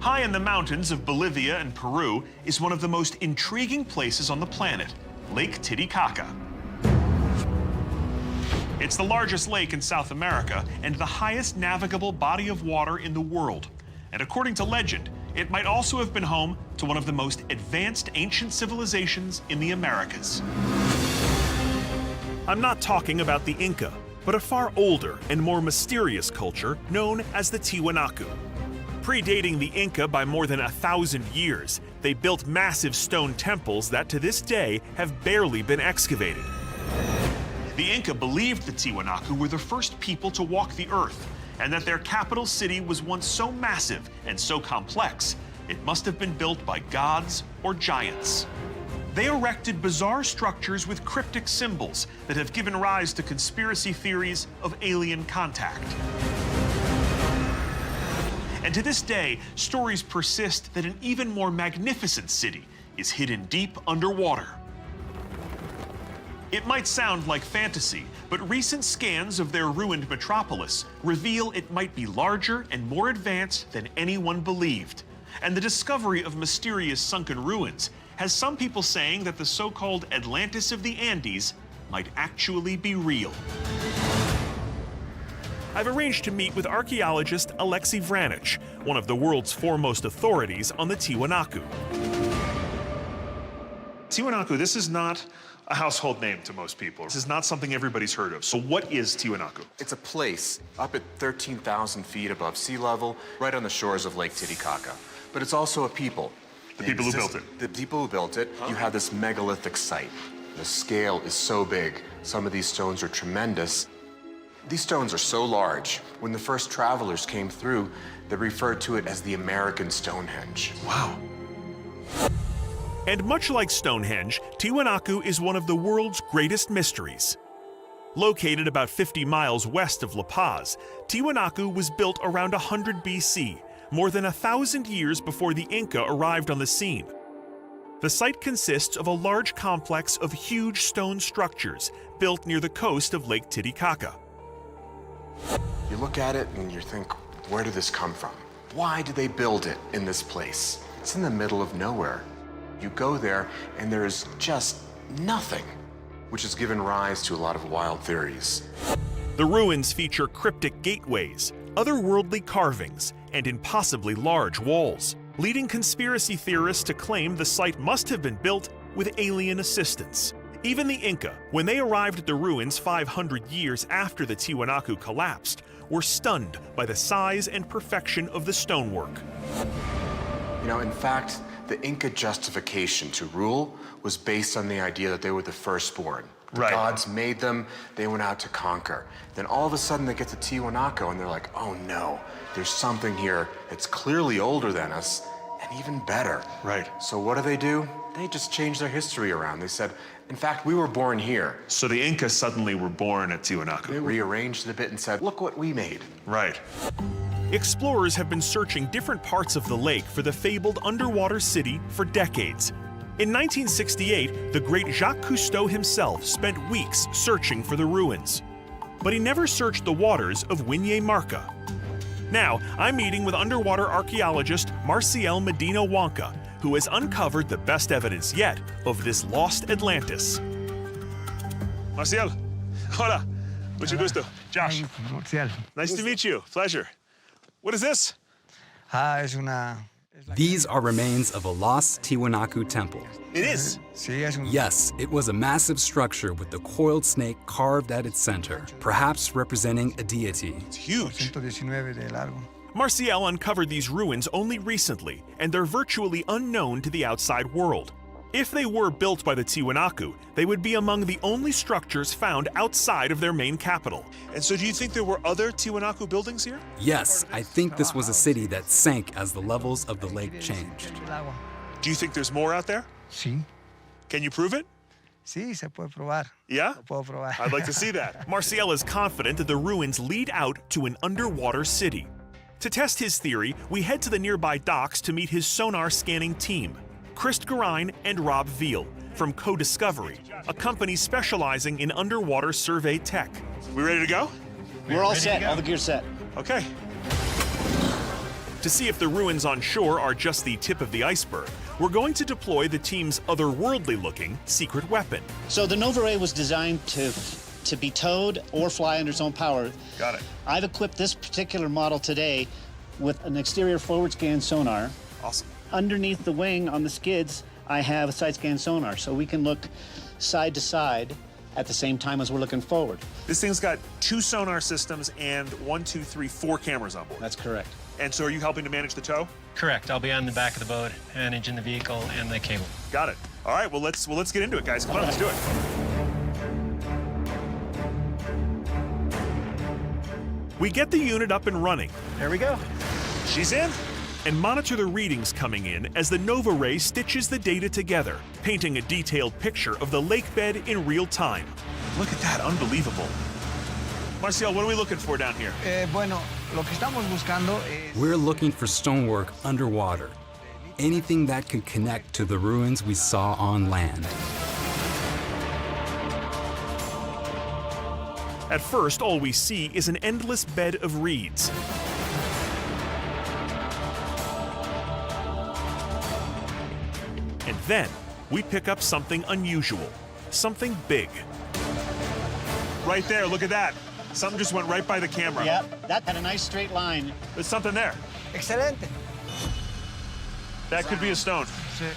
High in the mountains of Bolivia and Peru is one of the most intriguing places on the planet, Lake Titicaca. It's the largest lake in South America and the highest navigable body of water in the world. And according to legend, it might also have been home to one of the most advanced ancient civilizations in the Americas. I'm not talking about the Inca, but a far older and more mysterious culture known as the Tiwanaku. Predating the Inca by more than 1,000 years, they built massive stone temples that to this day have barely been excavated. The Inca believed the Tiwanaku were the first people to walk the earth, and that their capital city was once so massive and so complex, it must have been built by gods or giants. They erected bizarre structures with cryptic symbols that have given rise to conspiracy theories of alien contact. And to this day, stories persist that an even more magnificent city is hidden deep underwater. It might sound like fantasy, but recent scans of their ruined metropolis reveal it might be larger and more advanced than anyone believed. And the discovery of mysterious sunken ruins has some people saying that the so-called Atlantis of the Andes might actually be real. I've arranged to meet with archaeologist Alexei Vranich, one of the world's foremost authorities on the Tiwanaku. Tiwanaku, this is not a household name to most people. This is not something everybody's heard of. So what is Tiwanaku? It's a place up at 13,000 feet above sea level, right on the shores of Lake Titicaca. But it's also a people. The people who built it. The people who built it. You have this megalithic site. The scale is so big. Some of these stones are tremendous. These stones are so large, when the first travelers came through, they referred to it as the American Stonehenge. Wow. And much like Stonehenge, Tiwanaku is one of the world's greatest mysteries. Located about 50 miles west of La Paz, Tiwanaku was built around 100 BC, more than 1,000 years before the Inca arrived on the scene. The site consists of a large complex of huge stone structures built near the coast of Lake Titicaca. You look at it and you think, where did this come from? Why did they build it in this place? It's in the middle of nowhere. You go there and there's just nothing, which has given rise to a lot of wild theories. The ruins feature cryptic gateways, otherworldly carvings, and impossibly large walls, leading conspiracy theorists to claim the site must have been built with alien assistance. Even the Inca, when they arrived at the ruins 500 years after the Tiwanaku collapsed, were stunned by the size and perfection of the stonework. You know, in fact, the Inca justification to rule was based on the idea that they were the firstborn. The gods made them, they went out to conquer. Then all of a sudden they get to Tiwanaku and they're like, oh no, there's something here that's clearly older than us and even better. Right. So what do? They just changed their history around. They said, in fact, we were born here. So the Inca suddenly were born at Tiwanaku. They rearranged it a bit and said, look what we made. Right. Explorers have been searching different parts of the lake for the fabled underwater city for decades. In 1968, the great Jacques Cousteau himself spent weeks searching for the ruins. But he never searched the waters of Wiñe Marca. Now, I'm meeting with underwater archaeologist Marcial Medina Wanka, who has uncovered the best evidence yet of this lost Atlantis. Marcial, hola, mucho gusto. Josh, nice to meet you, pleasure. What is this? These are remains of a lost Tiwanaku temple. It is? Yes, it was a massive structure with the coiled snake carved at its center, perhaps representing a deity. It's huge. Marcial uncovered these ruins only recently, and they're virtually unknown to the outside world. If they were built by the Tiwanaku, they would be among the only structures found outside of their main capital. And so do you think there were other Tiwanaku buildings here? Yes, I think this was a city that sank as the levels of the lake changed. Do you think there's more out there? Sí. Can you prove it? Sí, se puede probar. Yeah? Lo puedo probar. I'd like to see that. Marcial is confident that the ruins lead out to an underwater city. To test his theory, we head to the nearby docks to meet his sonar scanning team, Christ Garine and Rob Veal from Co-Discovery, a company specializing in underwater survey tech. We ready to go? We're all set. All the gear's set. Okay. To see if the ruins on shore are just the tip of the iceberg, we're going to deploy the team's otherworldly-looking secret weapon. So the Nova Ray was designed to be towed or fly under its own power. Got it. I've equipped this particular model today with an exterior forward scan sonar. Awesome. Underneath the wing on the skids, I have a side scan sonar, so we can look side to side at the same time as we're looking forward. This thing's got 2 sonar systems and 4 cameras on board. That's correct. And so are you helping to manage the tow? Correct. I'll be on the back of the boat, managing the vehicle and the cable. Got it. All right, well, let's get into it, guys. Come on, let's do it. We get the unit up and running. There we go. She's in. And monitor the readings coming in as the Nova Ray stitches the data together, painting a detailed picture of the lake bed in real time. Look at that, unbelievable. Marcial, what are we looking for down here? Bueno, lo que estamos buscando es... We're looking for stonework underwater. Anything that could connect to the ruins we saw on land. At first, all we see is an endless bed of reeds. And then, we pick up something unusual, something big. Right there, look at that. Something just went right by the camera. Yep, that had a nice straight line. There's something there. Excelente. That could be a stone. Sí.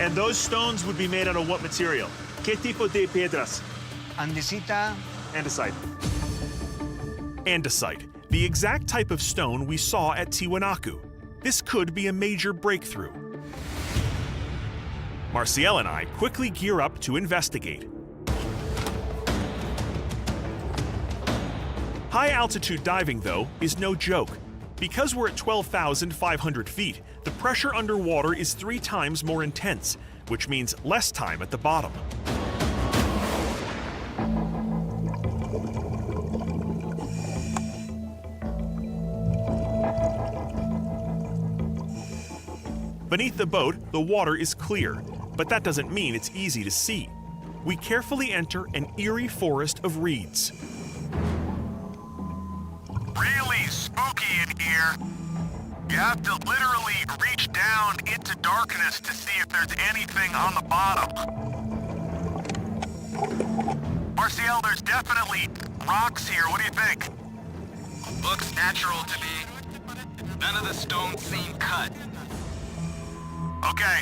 And those stones would be made out of what material? ¿Qué tipo de piedras? Andesita. Andesite. Andesite, the exact type of stone we saw at Tiwanaku. This could be a major breakthrough. Marcial and I quickly gear up to investigate. High-altitude diving, though, is no joke. Because we're at 12,500 feet, the pressure underwater is 3 times more intense, which means less time at the bottom. Beneath the boat, the water is clear, but that doesn't mean it's easy to see. We carefully enter an eerie forest of reeds. Really spooky in here. You have to literally reach down into darkness to see if there's anything on the bottom. Marcial, there's definitely rocks here. What do you think? Looks natural to me. None of the stones seem cut. Okay.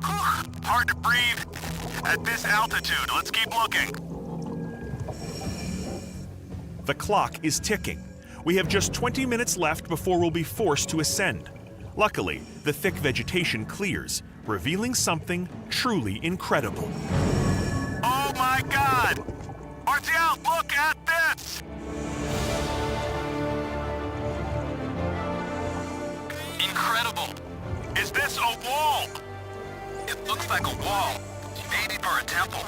Whew. Hard to breathe at this altitude. Let's keep looking. The clock is ticking. We have just 20 minutes left before we'll be forced to ascend. Luckily, the thick vegetation clears, revealing something truly incredible. Oh my God! Marcial, look at this! Incredible. Is this a wall? It looks like a wall, maybe for a temple.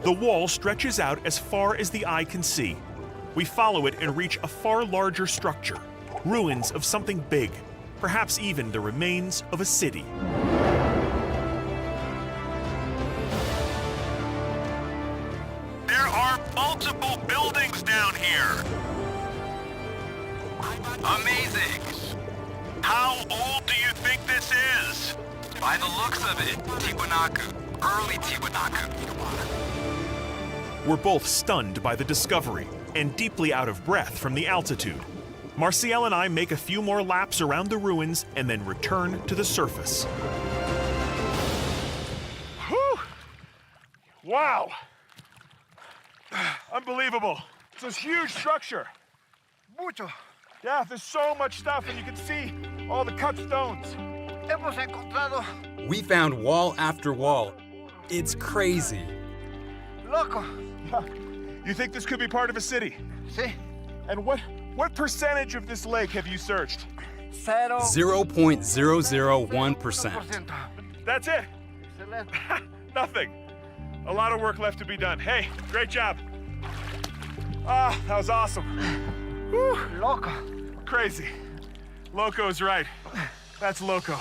The wall stretches out as far as the eye can see. We follow it and reach a far larger structure, ruins of something big, perhaps even the remains of a city. There are multiple buildings down here. Amazing. How old do you think this is? By the looks of it, Tiwanaku, early Tiwanaku. We're both stunned by the discovery and deeply out of breath from the altitude. Marcial and I make a few more laps around the ruins and then return to the surface. Whew! Wow! Unbelievable. It's this huge structure. Mucho. Yeah, there's so much stuff, and you can see all the cut stones. Hemos encontrado. We found wall after wall. It's crazy. Loco. You think this could be part of a city? Sí. And what percentage of this lake have you searched? 0.001%. That's it. Excelente. Nothing. A lot of work left to be done. Hey, great job. Ah, that was awesome. Whew. Loco. Crazy. Loco's right. That's loco.